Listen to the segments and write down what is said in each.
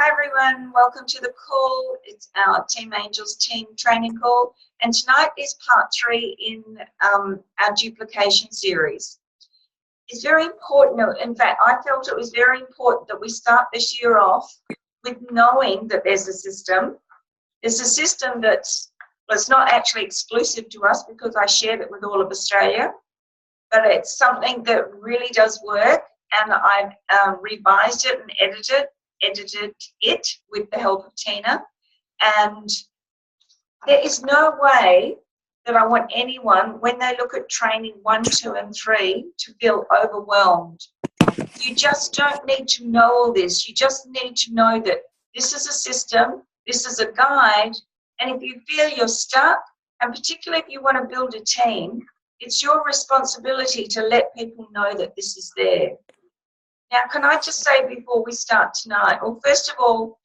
Hi everyone, welcome to the call. It's our Team Angels team training call, and tonight is part 3 in our duplication series. It's very important, in fact I felt it was very important that we start this year off with knowing that there's a system. There's a system that's, well, it's not actually exclusive to us because I shared it with all of Australia, but it's something that really does work, and I've revised it and edited it with the help of Tina. And there is no way that I want anyone, when they look at training 1, 2 and 3, to feel overwhelmed. You just don't need to know all this. You just need to know that this is a system, this is a guide, and if you feel you're stuck, and particularly if you want to build a team, it's your responsibility to let people know that this is there. Now, can I just say before we start tonight, well, first of all,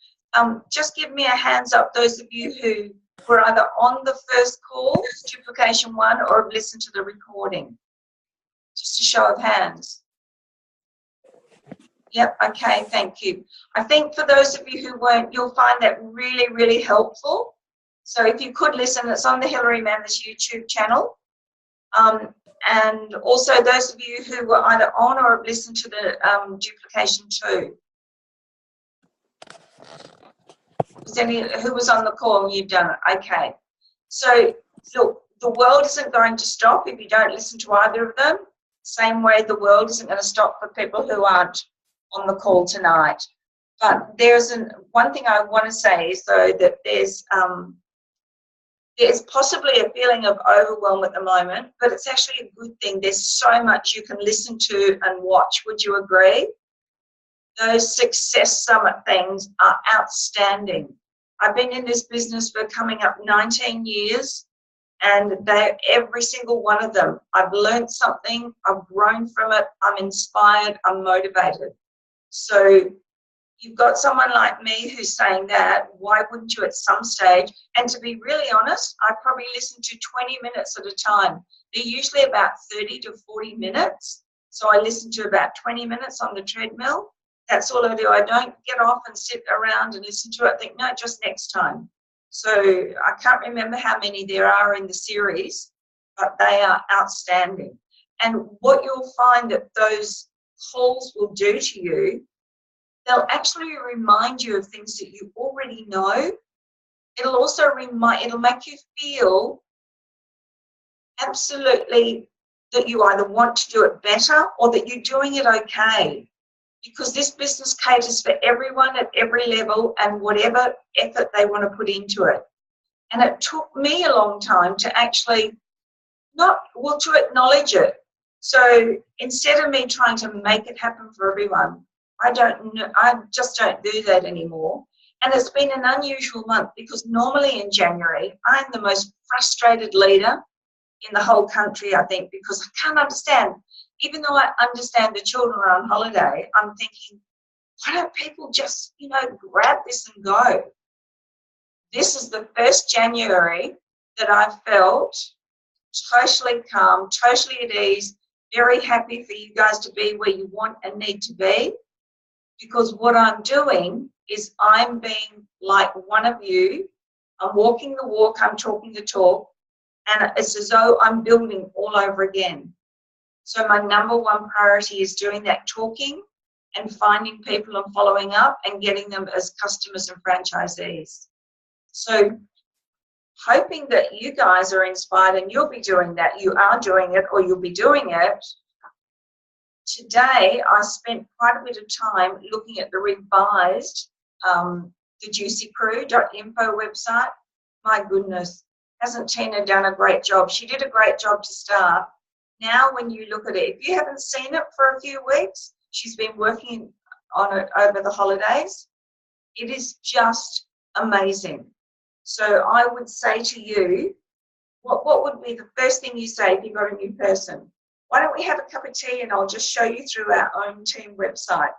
just give me a hands up, those of you who were either on the first call, Duplication 1, or have listened to the recording. Just a show of hands. Yep, okay, thank you. I think for those of you who weren't, you'll find that really, really helpful. So if you could listen, it's on the Hilary Manners YouTube channel. And also those of you who were either on or have listened to the Duplication 2. Who was on the call and you've done it? Okay. So look, the world isn't going to stop if you don't listen to either of them. Same way the world isn't going to stop for people who aren't on the call tonight. But there's one thing I want to say is though that there's possibly a feeling of overwhelm at the moment, but it's actually a good thing. There's so much you can listen to and watch. Would you agree? Those Success Summit things are outstanding. I've been in this business for coming up 19 years, and every single one of them, I've learned something, I've grown from it, I'm inspired, I'm motivated. So you've got someone like me who's saying that, why wouldn't you at some stage? And to be really honest, I probably listen to 20 minutes at a time. They're usually about 30 to 40 minutes. So I listen to about 20 minutes on the treadmill. That's all I do. I don't get off and sit around and listen to it. I think, no, just next time. So I can't remember how many there are in the series, but they are outstanding. And what you'll find that those calls will do to you, they'll actually remind you of things that you already know. It'll also it'll make you feel absolutely that you either want to do it better or that you're doing it okay. Because this business caters for everyone at every level and whatever effort they want to put into it. And it took me a long time to actually to acknowledge it. So instead of me trying to make it happen for everyone, I just don't do that anymore. And it's been an unusual month because normally in January, I'm the most frustrated leader in the whole country, I think, because I can't understand. Even though I understand the children are on holiday, I'm thinking, why don't people just, grab this and go? This is the first January that I felt totally calm, totally at ease, very happy for you guys to be where you want and need to be. Because what I'm doing is I'm being like one of you. I'm walking the walk, I'm talking the talk, and it's as though I'm building all over again. So my number one priority is doing that talking and finding people and following up and getting them as customers and franchisees. So hoping that you guys are inspired and you'll be doing that. You are doing it or you'll be doing it. Today, I spent quite a bit of time looking at the revised thejuicycrew.info website. My goodness, hasn't Tina done a great job? She did a great job to start. Now, when you look at it, if you haven't seen it for a few weeks, she's been working on it over the holidays. It is just amazing. So I would say to you, what would be the first thing you say if you got a new person? Why don't we have a cup of tea and I'll just show you through our own team website.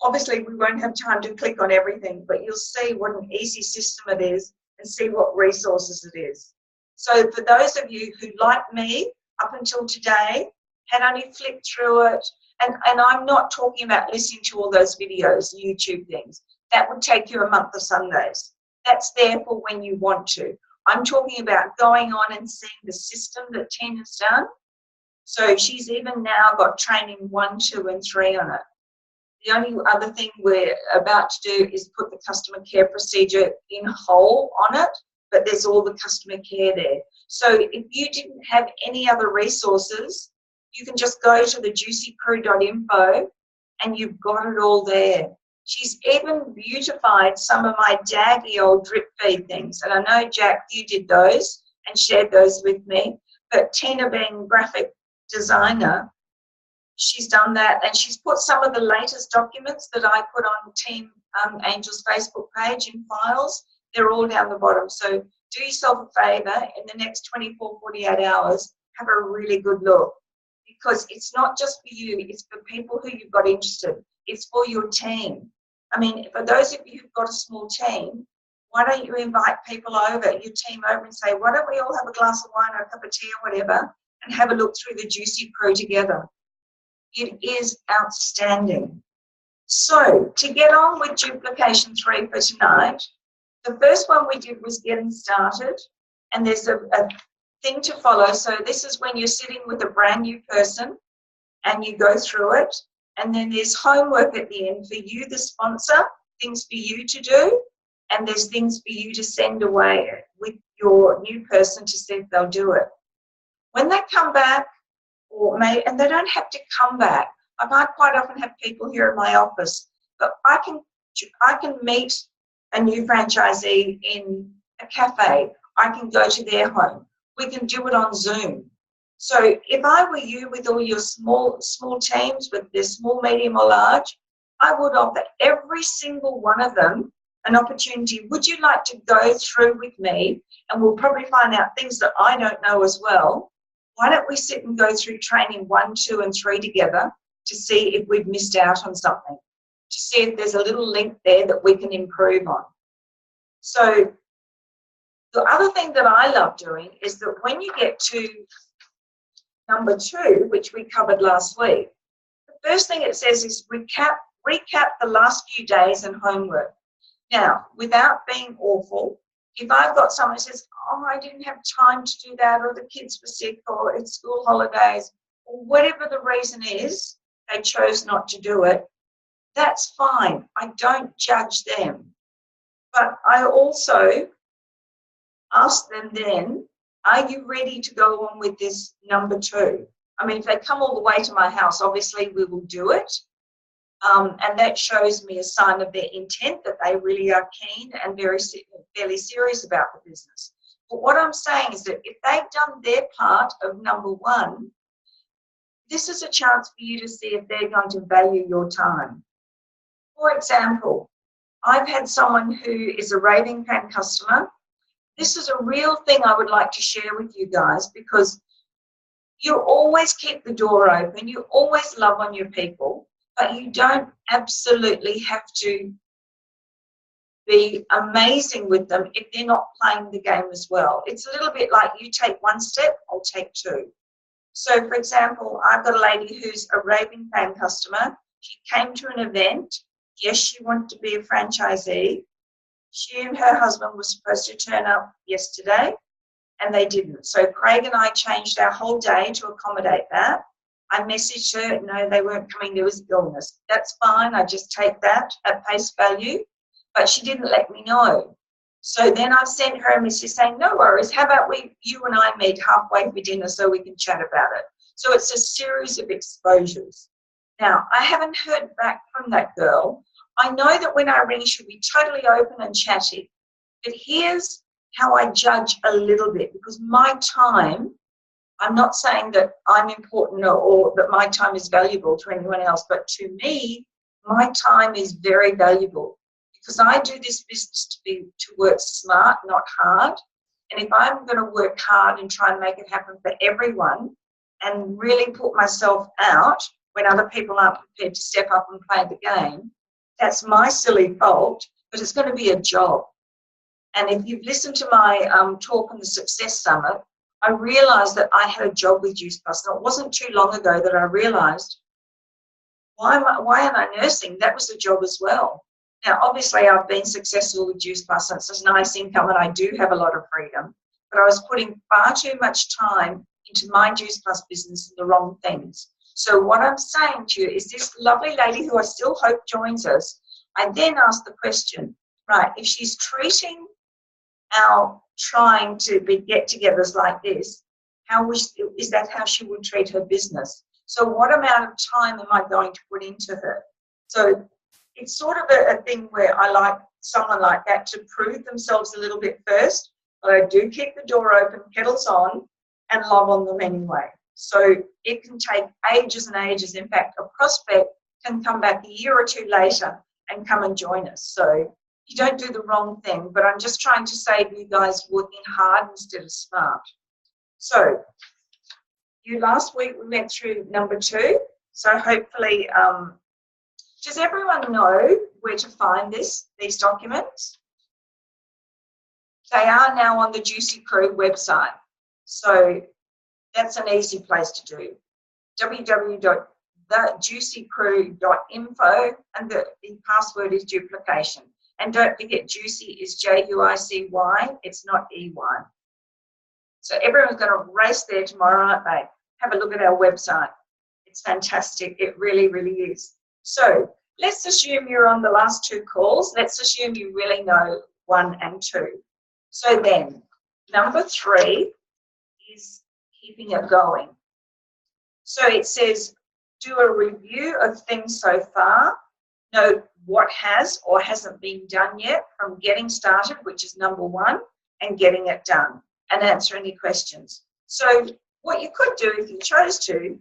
Obviously, we won't have time to click on everything, but you'll see what an easy system it is and see what resources it is. So for those of you who, like me, up until today, had only flipped through it, and I'm not talking about listening to all those videos, YouTube things. that would take you a month of Sundays. That's there for when you want to. I'm talking about going on and seeing the system that Tina's done. So she's even now got training 1, 2, and 3 on it. The only other thing we're about to do is put the customer care procedure in whole on it, but there's all the customer care there. So if you didn't have any other resources, you can just go to the juicycrew.info and you've got it all there. She's even beautified some of my daggy old drip feed things. And I know, Jack, you did those and shared those with me. But Tina, being graphic designer, she's done that. And she's put some of the latest documents that I put on Team Angel's Facebook page in files. They're all down the bottom. So do yourself a favour, in the next 24, 48 hours, have a really good look. Because it's not just for you, it's for people who you've got interested. It's for your team. I mean, for those of you who've got a small team, why don't you invite people over, your team over, and say, why don't we all have a glass of wine or a cup of tea or whatever, and have a look through the Juicy Crew together. It is outstanding. So, to get on with Duplication 3 for tonight, the first one we did was getting started, and there's a thing to follow. So this is when you're sitting with a brand new person and you go through it, and then there's homework at the end for you, the sponsor, things for you to do, and there's things for you to send away with your new person to see if they'll do it. When they come back, and they don't have to come back. I quite often have people here in my office, but I can meet a new franchisee in a cafe. I can go to their home. We can do it on Zoom. So if I were you with all your small teams, with their small, medium or large, I would offer every single one of them an opportunity. Would you like to go through with me? And we'll probably find out things that I don't know as well. Why don't we sit and go through training 1, 2, and 3 together to see if we've missed out on something, to see if there's a little link there that we can improve on. So the other thing that I love doing is that when you get to number 2, which we covered last week, the first thing it says is recap the last few days and homework. Now, without being awful, if I've got someone who says, oh, I didn't have time to do that, or the kids were sick, or it's school holidays, or whatever the reason is, they chose not to do it, that's fine. I don't judge them. But I also ask them then, are you ready to go on with this number 2? I mean, if they come all the way to my house, obviously we will do it. And that shows me a sign of their intent, that they really are keen and fairly serious about the business. But what I'm saying is that if they've done their part of number 1, this is a chance for you to see if they're going to value your time. For example, I've had someone who is a raving fan customer. This is a real thing I would like to share with you guys, because you always keep the door open, you always love on your people, but you don't absolutely have to be amazing with them if they're not playing the game as well. It's a little bit like, you take 1 step, I'll take 2. So, for example, I've got a lady who's a raving fan customer. She came to an event. Yes, she wanted to be a franchisee. She and her husband were supposed to turn up yesterday, and they didn't. So Craig and I changed our whole day to accommodate that. I messaged her, no, they weren't coming, there was illness. That's fine, I just take that at face value, but she didn't let me know. So then I sent her a message saying, no worries, how about you and I meet halfway for dinner so we can chat about it. So it's a series of exposures. Now, I haven't heard back from that girl. I know that when I ring, she'll be totally open and chatty. But here's how I judge a little bit, because my time, I'm not saying that I'm important or that my time is valuable to anyone else, but to me, my time is very valuable, because I do this business to work smart, not hard. And if I'm going to work hard and try and make it happen for everyone and really put myself out when other people aren't prepared to step up and play the game, that's my silly fault, but it's going to be a job. And if you've listened to my talk on the Success Summit, I realised that I had a job with Juice Plus. And it wasn't too long ago that I realised, why am I nursing? That was a job as well. Now, obviously, I've been successful with Juice Plus, and it's a nice income, and I do have a lot of freedom. But I was putting far too much time into my Juice Plus business and the wrong things. So what I'm saying to you is this lovely lady who I still hope joins us, I then asked the question, right, if she's treating our trying to be get-togethers like this, is that how she would treat her business? So what amount of time am I going to put into her? So it's sort of a thing where I like someone like that to prove themselves a little bit first, but I do keep the door open, kettles on, and love on them anyway. So it can take ages and ages. In fact, a prospect can come back a year or two later and come and join us. So you don't do the wrong thing, but I'm just trying to save you guys working hard instead of smart. So last week we went through number 2. So hopefully, does everyone know where to find these documents? They are now on the Juicy Crew website. So that's an easy place to do. www.thejuicycrew.info, and the password is duplication. And don't forget, Juicy is Juicy, it's not EY. So everyone's going to race there tomorrow, aren't they? Have a look at our website. It's fantastic. It really, really is. So let's assume you're on the last 2 calls. Let's assume you really know 1 and 2. So then, number 3 is keeping it going. So it says, do a review of things so far. Note what has or hasn't been done yet from getting started, which is number 1, and getting it done, and answer any questions. So what you could do if you chose to,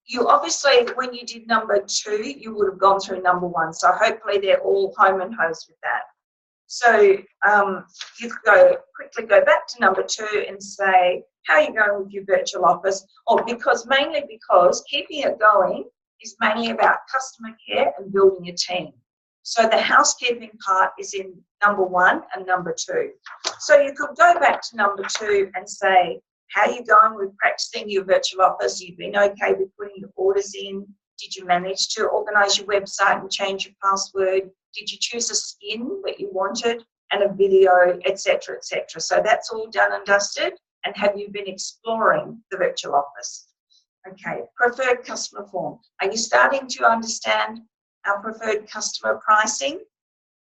you obviously, when you did number 2, you would have gone through number 1. So hopefully they're all home and hosed with that. So you could quickly go back to number 2 and say, how are you going with your virtual office? Mainly because keeping it going is mainly about customer care and building a team. So the housekeeping part is in number 1 and number 2. So you could go back to number 2 and say, how are you going with practicing your virtual office? You've been okay with putting your orders in? Did you manage to organise your website and change your password? Did you choose a skin that you wanted and a video, etc., etc.? So that's all done and dusted. And have you been exploring the virtual office? Okay, preferred customer form. Are you starting to understand our preferred customer pricing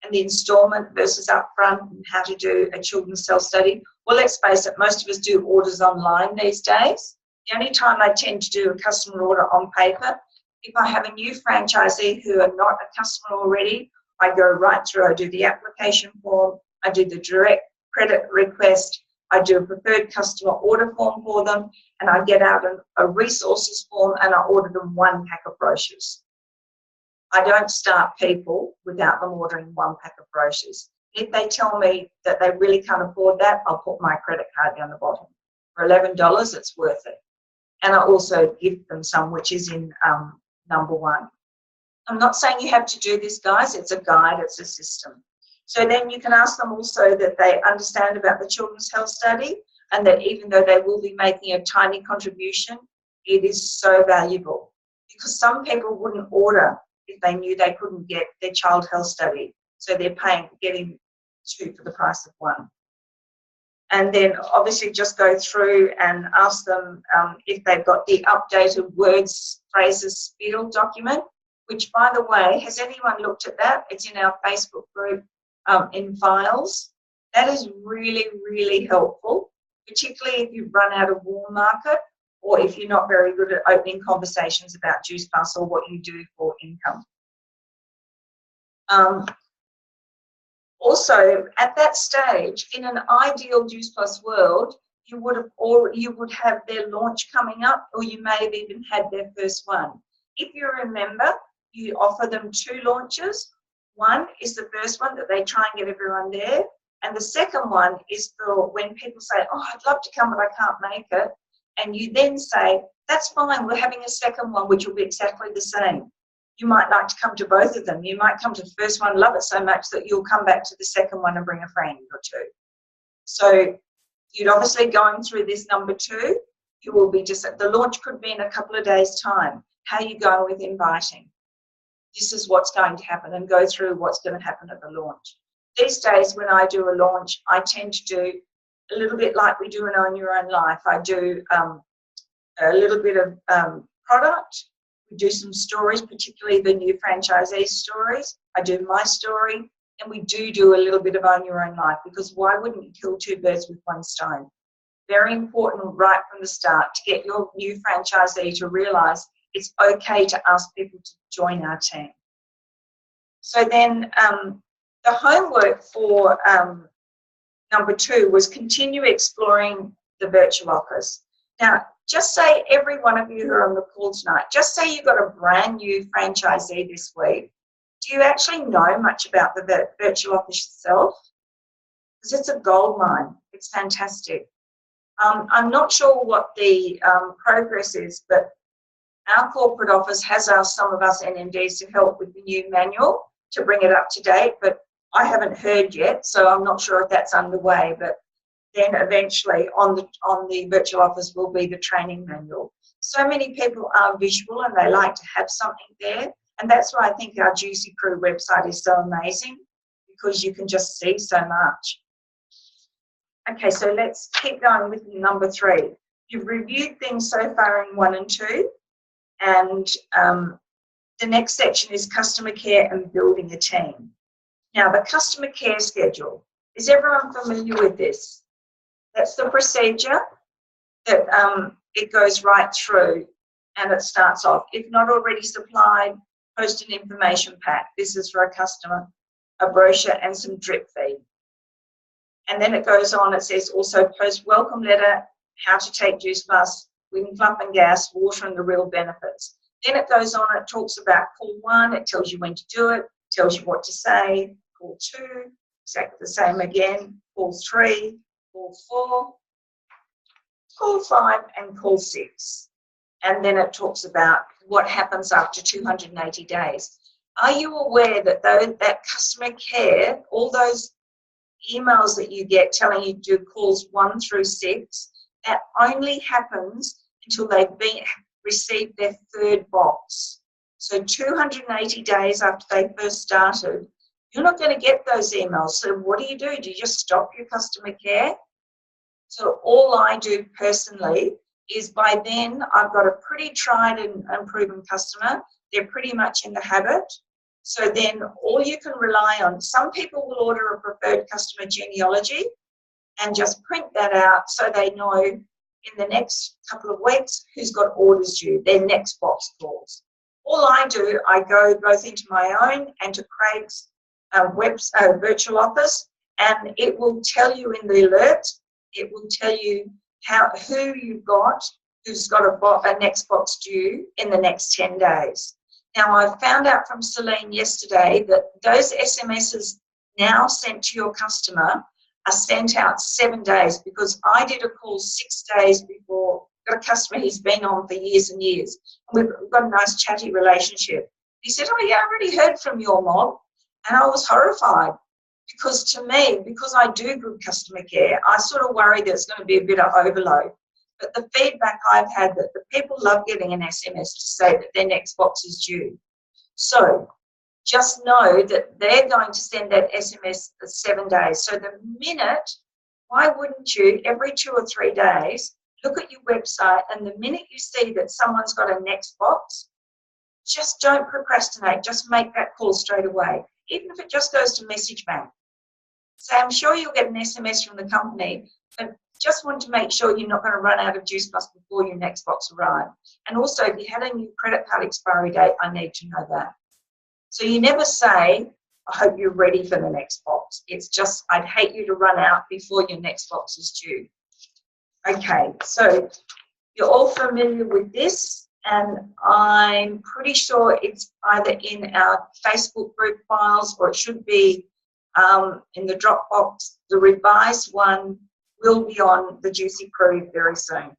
and the instalment versus upfront and how to do a children's self-study? Well, let's face it, most of us do orders online these days. The only time I tend to do a customer order on paper, if I have a new franchisee who are not a customer already, I go right through. I do the application form, I do the direct credit request, I do a preferred customer order form for them, and I get out a resources form and I order them 1 pack of brochures. I don't start people without them ordering 1 pack of brochures. If they tell me that they really can't afford that, I'll put my credit card down the bottom. For $11, it's worth it. And I also give them some, which is in number 1. I'm not saying you have to do this, guys. It's a guide. It's a system. So then you can ask them also that they understand about the Children's Health Study, and that even though they will be making a tiny contribution, it is so valuable, because some people wouldn't order if they knew they couldn't get their child health study. So they're getting 2 for the price of 1. And then obviously just go through and ask them if they've got the updated words, phrases, spiel document, which, by the way, has anyone looked at that? It's in our Facebook group in files. That is really, really helpful, particularly if you've run out of warm market or if you're not very good at opening conversations about Juice Plus or what you do for income. Also, at that stage, in an ideal Juice Plus world, you would have their launch coming up, or you may have even had their first one. If you remember, you offer them 2 launches. One is the first one that they try and get everyone there, and the second one is for when people say, oh, I'd love to come, but I can't make it. And you then say, that's fine, we're having a second one, which will be exactly the same. You might like to come to both of them. You might come to the first one, love it so much that you'll come back to the second one and bring a friend or 2. So you'd obviously going through this number 2, you will be the launch could be in a couple of days' time. How are you going with inviting? this is what's going to happen, and go through what's going to happen at the launch. These days, when I do a launch, I tend to do a little bit like we do in Own Your Own Life. I do a little bit of product. We do some stories, particularly the new franchisee stories. I do my story, and we do a little bit of Own Your Own Life, because why wouldn't you kill two birds with one stone? Very important right from the start to get your new franchisee to realise it's okay to ask people to join our team. So then the homework for number 2 was continue exploring the virtual office. Now, just say every one of you who are on the call tonight, just say you've got a brand new franchisee this week. Do you actually know much about the virtual office itself? Because it's a gold mine. It's fantastic. I'm not sure what the progress is, but our corporate office has asked some of us NMDs to help with the new manual to bring it up to date, but I haven't heard yet, so I'm not sure if that's underway. But then eventually on the virtual office will be the training manual. So many people are visual and they like to have something there, and that's why I think our Juicy Crew website is so amazing, because you can just see so much. Okay, so let's keep going with number 3. You've reviewed things so far in 1 and 2, and the next section is customer care and building a team. Now, the customer care schedule, is everyone familiar with this? That's the procedure that it goes right through, and it starts off, if not already supplied, post an information pack. This is for a customer, a brochure and some drip feed. And then it goes on, it says also post welcome letter, how to take Juice Plus, Wing Fluff and Gas, water and the real benefits. Then it goes on, it talks about call 1, it tells you when to do it, tells you what to say, call 2, exactly the same again, call 3, call 4, call 5 and call 6. And then it talks about what happens after 280 days. Are you aware that that customer care, all those emails that you get telling you to do calls 1 through 6, that only happens until they've received their 3rd box. So 280 days after they first started, you're not going to get those emails. So what do? Do you just stop your customer care? So all I do personally is by then I've got a pretty tried and proven customer. They're pretty much in the habit. So then all you can rely on, some people will order a preferred customer genealogy and just print that out so they know in the next couple of weeks who's got orders due, their next box calls. All I do, I go both into my own and to Craig's virtual office, and it will tell you in the alert, it will tell you who you've got, who's got a next box due in the next 10 days. Now, I found out from Celine yesterday that those SMSs now sent to your customer are sent out 7 days, because I did a call 6 days before. Got a customer he's been on for years and years. And we've got a nice chatty relationship. He said, oh yeah, I already heard from your mob. And I was horrified, because to me, because I do good customer care, I sort of worry that it's going to be a bit of overload. But the feedback I've had, that the people love getting an SMS to say that their next box is due. So just know that they're going to send that SMS for 7 days. So the minute, why wouldn't you, every 2 or 3 days, look at your website, and the minute you see that someone's got a next box, just don't procrastinate. Just make that call straight away, even if it just goes to message bank. So I'm sure you'll get an SMS from the company, but just want to make sure you're not going to run out of Juice Plus before your next box arrives. And also, if you had a new credit card expiry date, I need to know that. So you never say, I hope you're ready for the next box. It's just, I'd hate you to run out before your next box is due. Okay, so you're all familiar with this, and I'm pretty sure it's either in our Facebook group files, or it should be in the Dropbox. The revised one will be on the Juicy Crew very soon.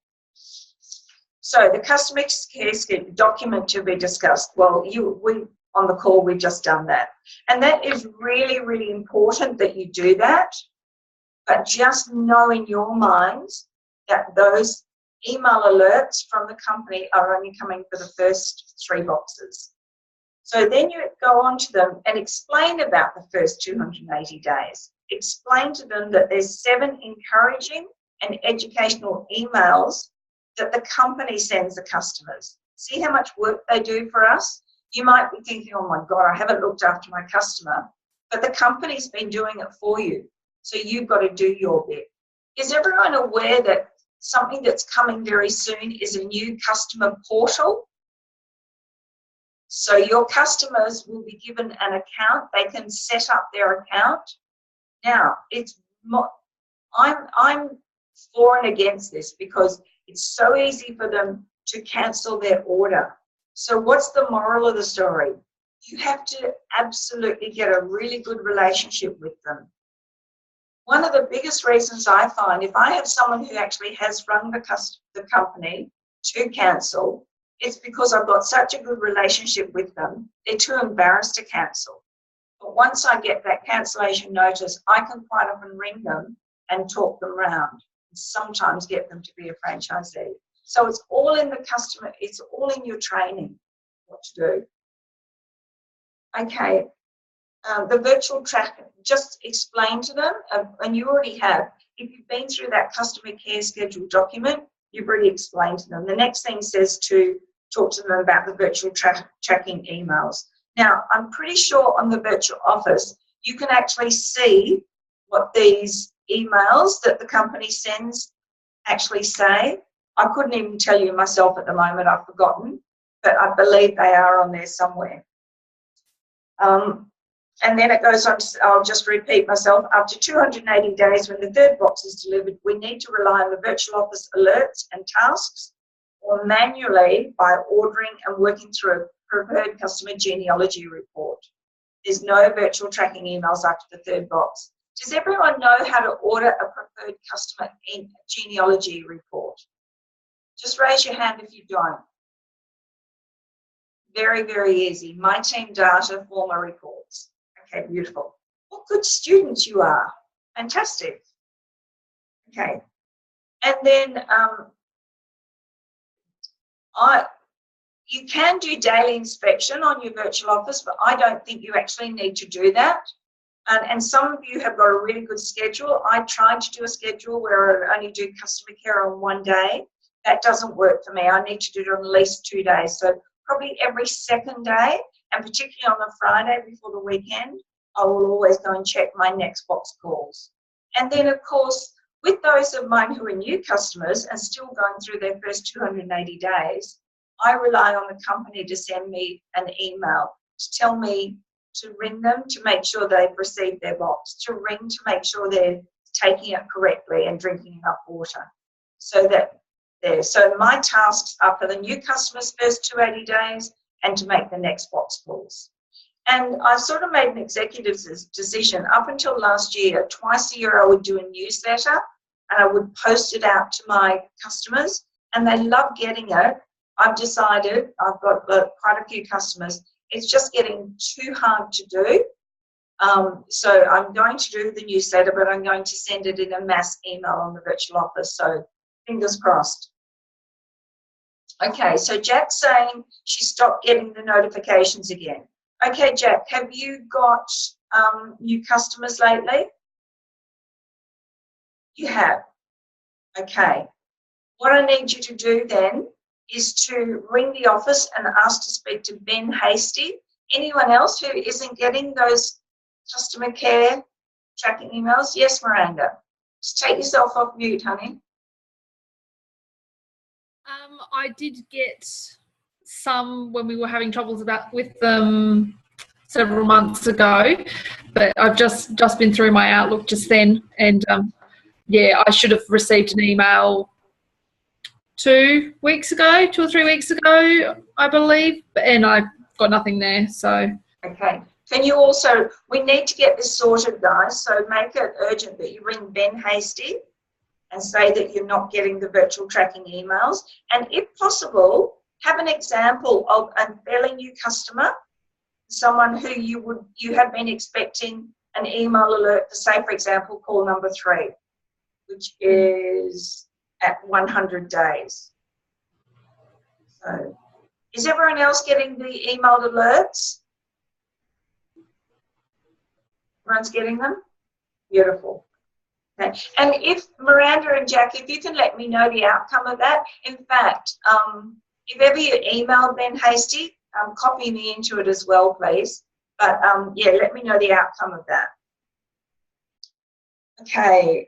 So the customer care schedule document to be discussed. Well, we on the call, we've just done that. And that is really, really important that you do that. But just know in your minds that those email alerts from the company are only coming for the first 3 boxes. So then you go on to them and explain about the first 280 days. Explain to them that there's 7 encouraging and educational emails that the company sends the customers. See how much work they do for us? You might be thinking, oh my God, I haven't looked after my customer, but the company's been doing it for you. So you've got to do your bit. Is everyone aware that something that's coming very soon is a new customer portal? So your customers will be given an account. They can set up their account. Now, I'm for and against this because it's so easy for them to cancel their order. So what's the moral of the story? You have to absolutely get a really good relationship with them. One of the biggest reasons I find, if I have someone who actually has rung the company to cancel, it's because I've got such a good relationship with them, they're too embarrassed to cancel. But once I get that cancellation notice, I can quite often ring them and talk them round, and sometimes get them to be a franchisee. So it's all in the customer, it's all in your training, what to do. Okay, the virtual tracker, just explain to them, and you already have. If you've been through that customer care schedule document, you've already explained to them. The next thing says to talk to them about the virtual tracking emails. Now, I'm pretty sure on the virtual office, you can actually see what these emails that the company sends actually say. I couldn't even tell you myself at the moment, I've forgotten, but I believe they are on there somewhere. And then it goes on, I'll just repeat myself, after 280 days when the third box is delivered, we need to rely on the virtual office alerts and tasks, or manually by ordering and working through a preferred customer genealogy report. There's no virtual tracking emails after the third box. Does everyone know how to order a preferred customer genealogy report? Just raise your hand if you don't. Very, very easy. My team data, former reports. Okay, beautiful. What good students you are. Fantastic. Okay. And then you can do daily inspection on your virtual office, but I don't think you actually need to do that. And some of you have got a really good schedule. I tried to do a schedule where I only do customer care on one day. That doesn't work for me. I need to do it on at least 2 days. So probably every second day, and particularly on a Friday before the weekend, I will always go and check my next box calls. And then, of course, with those of mine who are new customers and still going through their first 280 days, I rely on the company to send me an email to tell me to ring them to make sure they've received their box, to ring to make sure they're taking it correctly and drinking enough water. So my tasks are for the new customers' first 280 days and to make the next box calls. And I sort of made an executive decision. Up until last year, twice a year I would do a newsletter and I would post it out to my customers, and they love getting it. I've decided, I've got quite a few customers, it's just getting too hard to do. So I'm going to do the newsletter, but I'm going to send it in a mass email on the virtual office. So fingers crossed. Okay, so Jack's saying she stopped getting the notifications again. Okay, Jack, have you got new customers lately? You have. Okay. What I need you to do then is to ring the office and ask to speak to Ben Hasty. Anyone else who isn't getting those customer care tracking emails? Yes, Miranda. Just take yourself off mute, honey. I did get some when we were having troubles with them several months ago, but I've just been through my Outlook just then, and yeah, I should have received an email 2 or 3 weeks ago, I believe, and I've got nothing there. So okay. Can you also, we need to get this sorted, guys, so make it urgent that you ring Ben Hasty and say that you're not getting the virtual tracking emails. And if possible, have an example of a fairly new customer, someone who you have been expecting an email alert for, say, for example, call number 3, which is at 100 days. So Is everyone else getting the emailed alerts? Everyone's getting them? Beautiful. Okay. And if Miranda and Jack, if you can let me know the outcome of that. In fact, if ever you email Ben Hasty, copy me into it as well, please. But yeah, let me know the outcome of that. Okay.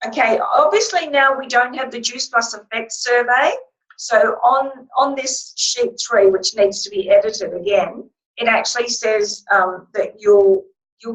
Okay, obviously now we don't have the Juice Plus Effect survey. So on this sheet 3, which needs to be edited again, it actually says that you'll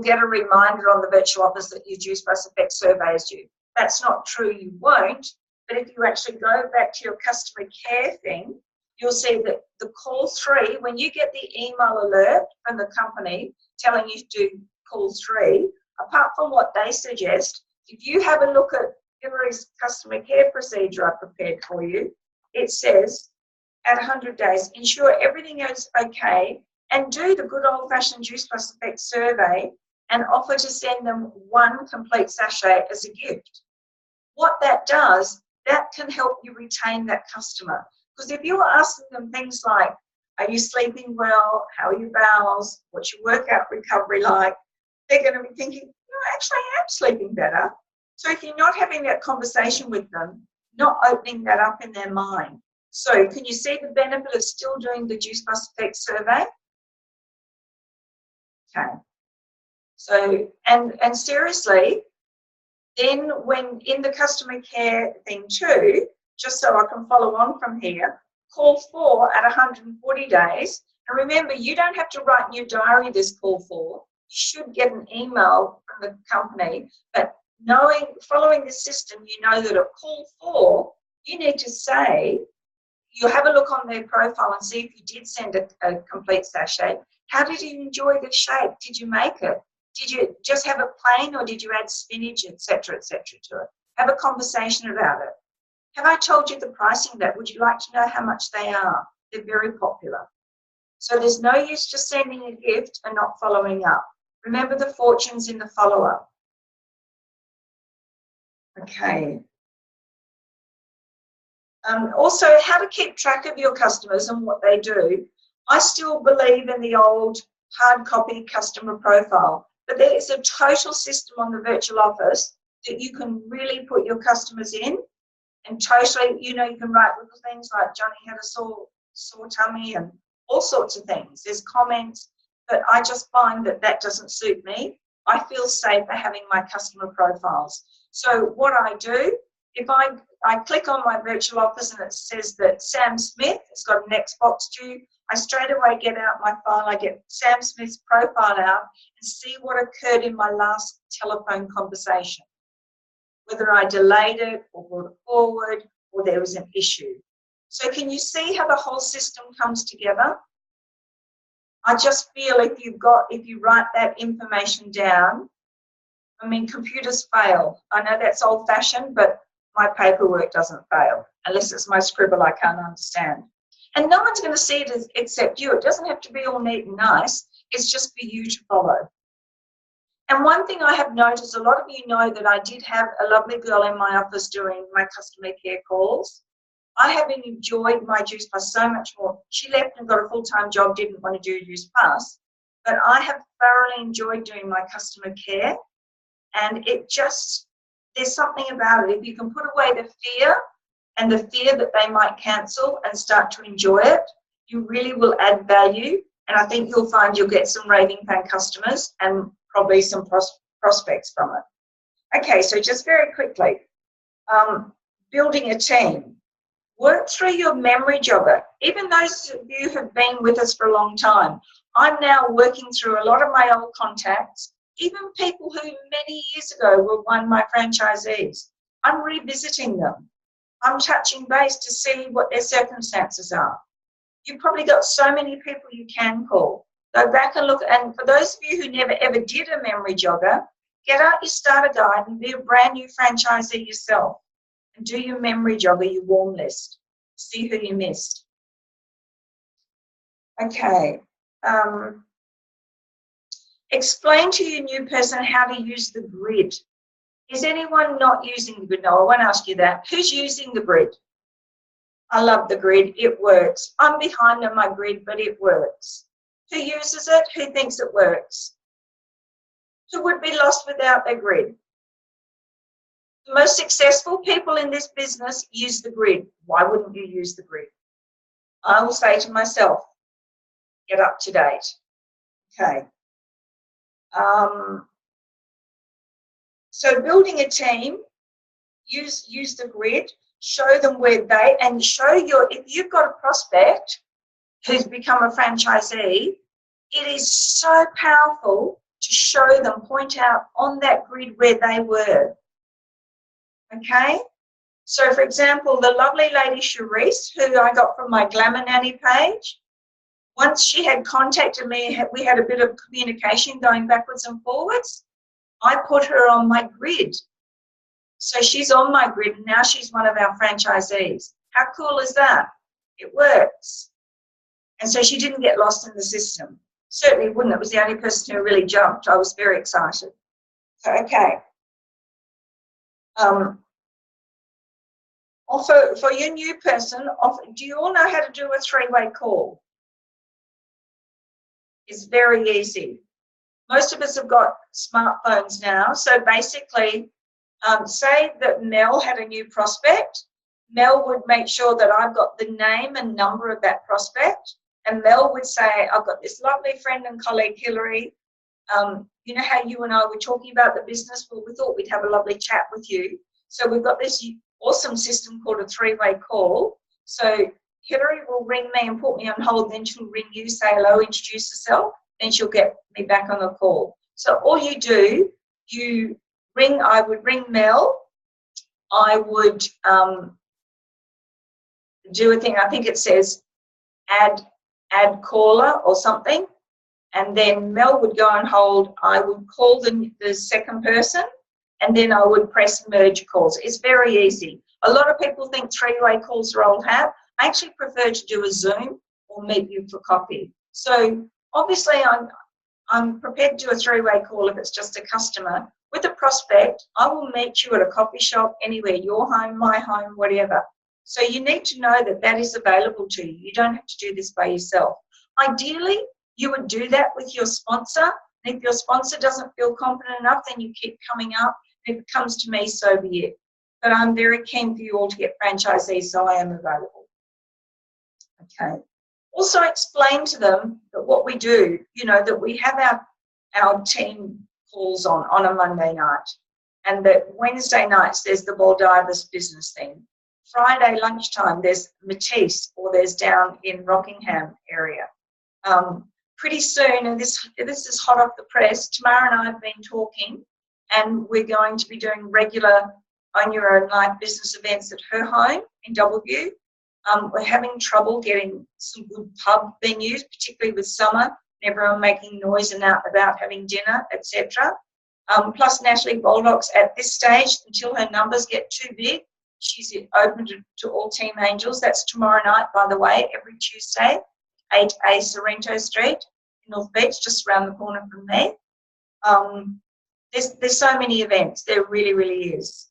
get a reminder on the virtual office that your Juice Plus Effect survey is due. That's not true, you won't. But if you actually go back to your customer care thing, you'll see that the call 3, when you get the email alert from the company telling you to do call 3, apart from what they suggest, if you have a look at Hillary's customer care procedure I prepared for you, it says at 100 days, ensure everything is okay and do the good old-fashioned Juice Plus Effect survey and offer to send them 1 complete sachet as a gift. What that does, that can help you retain that customer. Because if you're asking them things like, are you sleeping well? How are your bowels? What's your workout recovery like? They're going to be thinking, actually I am sleeping better. So if you're not having that conversation with them, not opening that up in their mind. So can you see the benefit of still doing the Juice Plus Effect survey? Okay. So, and seriously, then when in the customer care thing too, just so I can follow on from here, call 4 at 140 days. And remember, you don't have to write in your diary this call 4. You should get an email from the company, but following the system, you know that at call 4, you need to say, you'll have a look on their profile and see if you did send a complete sachet. How did you enjoy the shape? Did you make it? Did you just have it plain or did you add spinach, etc., to it? Have a conversation about it. Have I told you the pricing of that? Would you like to know how much they are? They're very popular. So there's no use just sending a gift and not following up. Remember, the fortune's in the follow-up. Okay. Also, how to keep track of your customers and what they do. I still believe in the old hard copy customer profile, but there is a total system on the virtual office that you can really put your customers in, and totally, you can write little things like Johnny had a sore tummy and all sorts of things. There's comments, but I just find that doesn't suit me. I feel safer having my customer profiles. So what I do, if I click on my virtual office and it says that Sam Smith has got an Xbox due, I straight away get out my file, I get Sam Smith's profile out and see what occurred in my last telephone conversation. Whether I delayed it or brought it forward or there was an issue. So can you see how the whole system comes together? I just feel if you write that information down, computers fail. I know that's old-fashioned, but my paperwork doesn't fail unless it's my scribble I can't understand. And no one's going to see it except you. It doesn't have to be all neat and nice. It's just for you to follow. And one thing I have noticed, a lot of you know that I did have a lovely girl in my office doing my customer care calls. I have enjoyed my Juice Plus so much more. She left and got a full-time job, didn't want to do Juice Plus, but I have thoroughly enjoyed doing my customer care. And there's something about it. If you can put away the fear and the fear that they might cancel and start to enjoy it, you really will add value. And I think you'll find you'll get some raving fan customers and probably some prospects from it. Okay, so just very quickly, building a team. Work through your memory jogger. Even those of you who have been with us for a long time, I'm now working through a lot of my old contacts, even people who many years ago were one of my franchisees. I'm revisiting them. I'm touching base to see what their circumstances are. You've probably got so many people you can call. Go back and look, and for those of you who never ever did a memory jogger, get out your starter guide and be a brand new franchisee yourself. And do your memory jogger, your warm list. See who you missed. Okay. Explain to your new person how to use the grid. Is anyone not using the grid? No, I won't ask you that. Who's using the grid? I love the grid. It works. I'm behind on my grid, but it works. Who uses it? Who thinks it works? Who would be lost without their grid? The most successful people in this business use the grid. Why wouldn't you use the grid? I will say to myself, get up to date. Okay. So building a team, use the grid, show them where they, and show if you've got a prospect who's become a franchisee, it is so powerful to show them, point out on that grid where they were. Okay? So, for example, the lovely lady Charisse, who I got from my Glamour Nanny page, once she had contacted me, we had a bit of communication going backwards and forwards. I put her on my grid. So she's on my grid, and now she's one of our franchisees. How cool is that? It works. And so she didn't get lost in the system. Certainly wouldn't. It was the only person who really jumped. I was very excited. So, okay. Also, for your new person, do you all know how to do a three-way call? It's very easy. Most of us have got smartphones now. So basically, say that Mel had a new prospect. Mel would make sure that I've got the name and number of that prospect. And Mel would say, I've got this lovely friend and colleague, Hillary. You know how you and I were talking about the business? Well, we thought we'd have a lovely chat with you. So we've got this awesome system called a three-way call. So Hillary will ring me and put me on hold, then she'll ring you, say hello, introduce herself, then she'll get me back on the call. So all you do, I would ring Mel, I would do a thing, I think it says add caller or something, and then Mel would go on hold, I would call the second person, and then I would press merge calls. It's very easy. A lot of people think three-way calls are old hat. I actually prefer to do a Zoom or meet you for coffee. So obviously I'm prepared to do a three-way call if it's just a customer. With a prospect, I will meet you at a coffee shop, anywhere, your home, my home, whatever. So you need to know that that is available to you. You don't have to do this by yourself. Ideally, you would do that with your sponsor. And if your sponsor doesn't feel confident enough, then you keep coming up. If it comes to me, so be it. But I'm very keen for you all to get franchisees, so I am available. Okay. Also explain to them that what we do, that we have our team calls on a Monday night, and that Wednesday nights there's the Baldivis business thing. Friday lunchtime there's Matisse, or there's down in Rockingham area. Pretty soon, and this is hot off the press, Tamara and I have been talking, and we're going to be doing regular Own Your Own Life business events at her home in W. We're having trouble getting some good pub venues, particularly with summer, and everyone making noise and out about having dinner, etc. Plus Natalie Baldock's at this stage, until her numbers get too big, she's open to all Team Angels. That's tomorrow night, by the way, every Tuesday, 8A Sorrento Street in North Beach, just around the corner from me. There's so many events. There really, really is.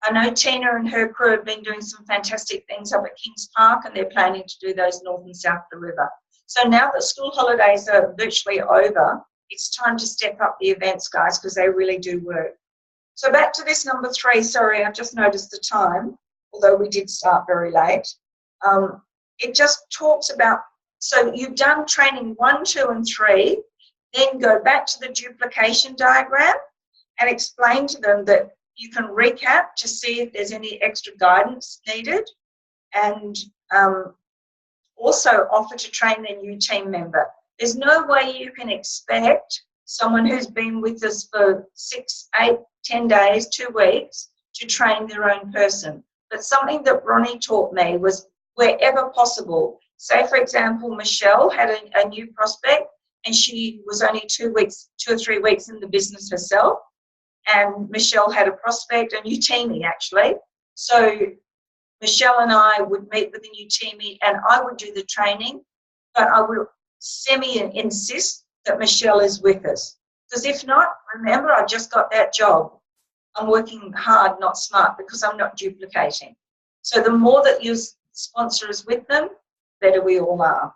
I know Tina and her crew have been doing some fantastic things up at Kings Park, and they're planning to do those north and south of the river. So now that school holidays are virtually over, it's time to step up the events, guys, because they really do work. So back to this number 3. Sorry, I've just noticed the time, although we did start very late. It just talks about, so you've done training 1, 2, and 3, then go back to the duplication diagram and explain to them that you can recap to see if there's any extra guidance needed, and also offer to train their new team member. There's no way you can expect someone who's been with us for 6, 8, 10 days, 2 weeks to train their own person. But something that Ronnie taught me was, wherever possible, say for example, Michelle had a new prospect and she was only 2 or 3 weeks in the business herself, and Michelle had a prospect, a new teamie actually. So Michelle and I would meet with a new teamie and I would do the training, but I would insist that Michelle is with us. Because if not, remember, I just got that job. I'm working hard, not smart, because I'm not duplicating. So the more that sponsor is with them, the better we all are.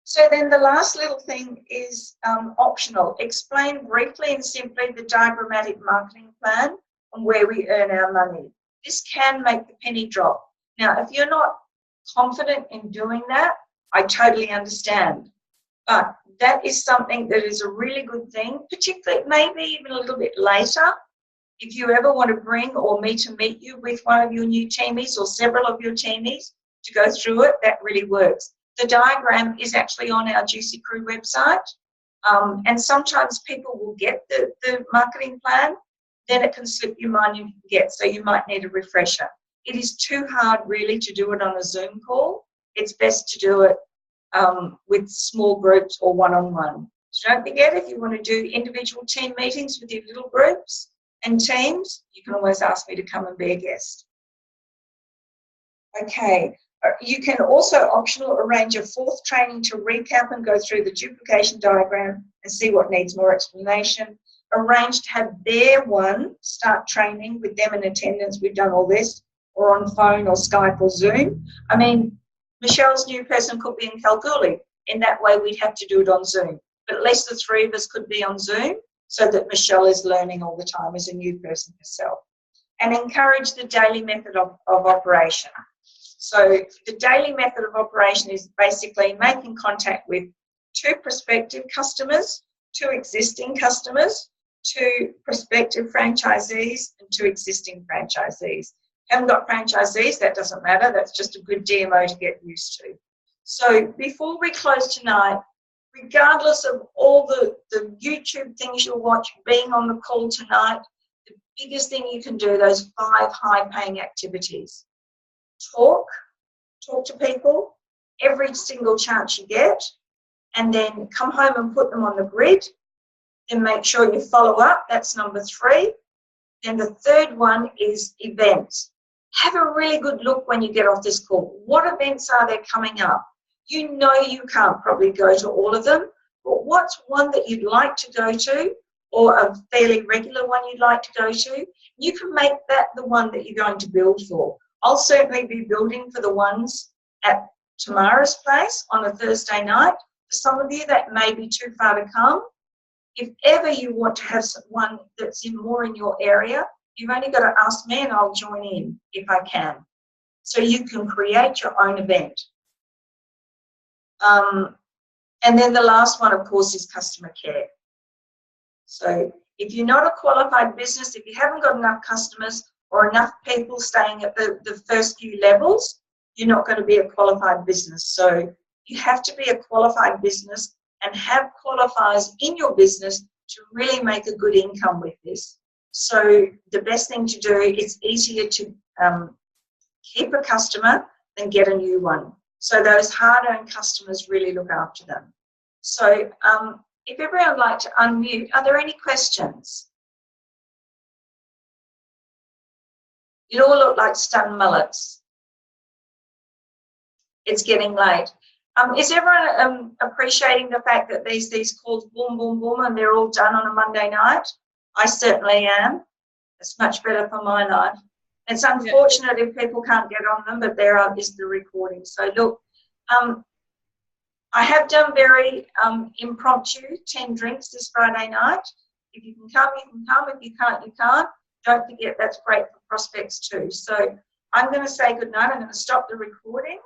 So then the last little thing is optional. Explain briefly and simply the diagrammatic marketing plan and where we earn our money. This can make the penny drop. Now, if you're not confident in doing that, I totally understand. But that is something that is a really good thing, particularly maybe even a little bit later. If you ever want to bring or me to meet you with one of your new teamies or several of your teamies to go through it, that really works. The diagram is actually on our Juicy Crew website. And sometimes people will get the marketing plan, then it can slip your mind and you forget, so you might need a refresher. It is too hard really to do it on a Zoom call. It's best to do it with small groups or one-on-one. So don't forget, if you want to do individual team meetings with your little groups and teams, you can always ask me to come and be a guest. Okay, you can also optional arrange a fourth training to recap and go through the duplication diagram and see what needs more explanation. Arrange to have their one start training with them in attendance. We've done all this, or on phone or Skype or Zoom. I mean, Michelle's new person could be in Kalgoorlie. In that way, we'd have to do it on Zoom. But at least the three of us could be on Zoom so that Michelle is learning all the time as a new person herself. And encourage the daily method of operation. So the daily method of operation is basically making contact with 2 prospective customers, 2 existing customers, 2 prospective franchisees, and 2 existing franchisees. Haven't got franchisees, that doesn't matter. That's just a good DMO to get used to. So before we close tonight, regardless of all the YouTube things you'll watch, being on the call tonight, the biggest thing you can do, those 5 high-paying activities. Talk to people every single chance you get, and then come home and put them on the grid. Then make sure you follow up. That's number 3. Then the third one is events. Have a really good look when you get off this call. What events are there coming up? You know you can't probably go to all of them, but what's one that you'd like to go to, or a fairly regular one you'd like to go to? You can make that the one that you're going to build for. I'll certainly be building for the ones at Tamara's place on a Thursday night. For some of you, that may be too far to come. If ever you want to have one that's more in your area, you've only got to ask me and I'll join in if I can. So you can create your own event. And then the last one, of course, is customer care. So if you're not a qualified business, if you haven't got enough customers or enough people staying at the first few levels, you're not going to be a qualified business. So you have to be a qualified business and have qualifiers in your business to really make a good income with this. So the best thing to do, it's easier to keep a customer than get a new one. So those hard-earned customers, really look after them. So if everyone would like to unmute, are there any questions? You all look like stunned mullets. It's getting late. Is everyone appreciating the fact that these calls boom, boom, boom, and they're all done on a Monday night? I certainly am. It's much better for my life. It's unfortunate if people can't get on them, but there is the recording. So look, I have done very impromptu 10 drinks this Friday night. If you can come, you can come. If you can't, you can't. Don't forget, that's great for prospects too. So I'm going to say good night. I'm going to stop the recording.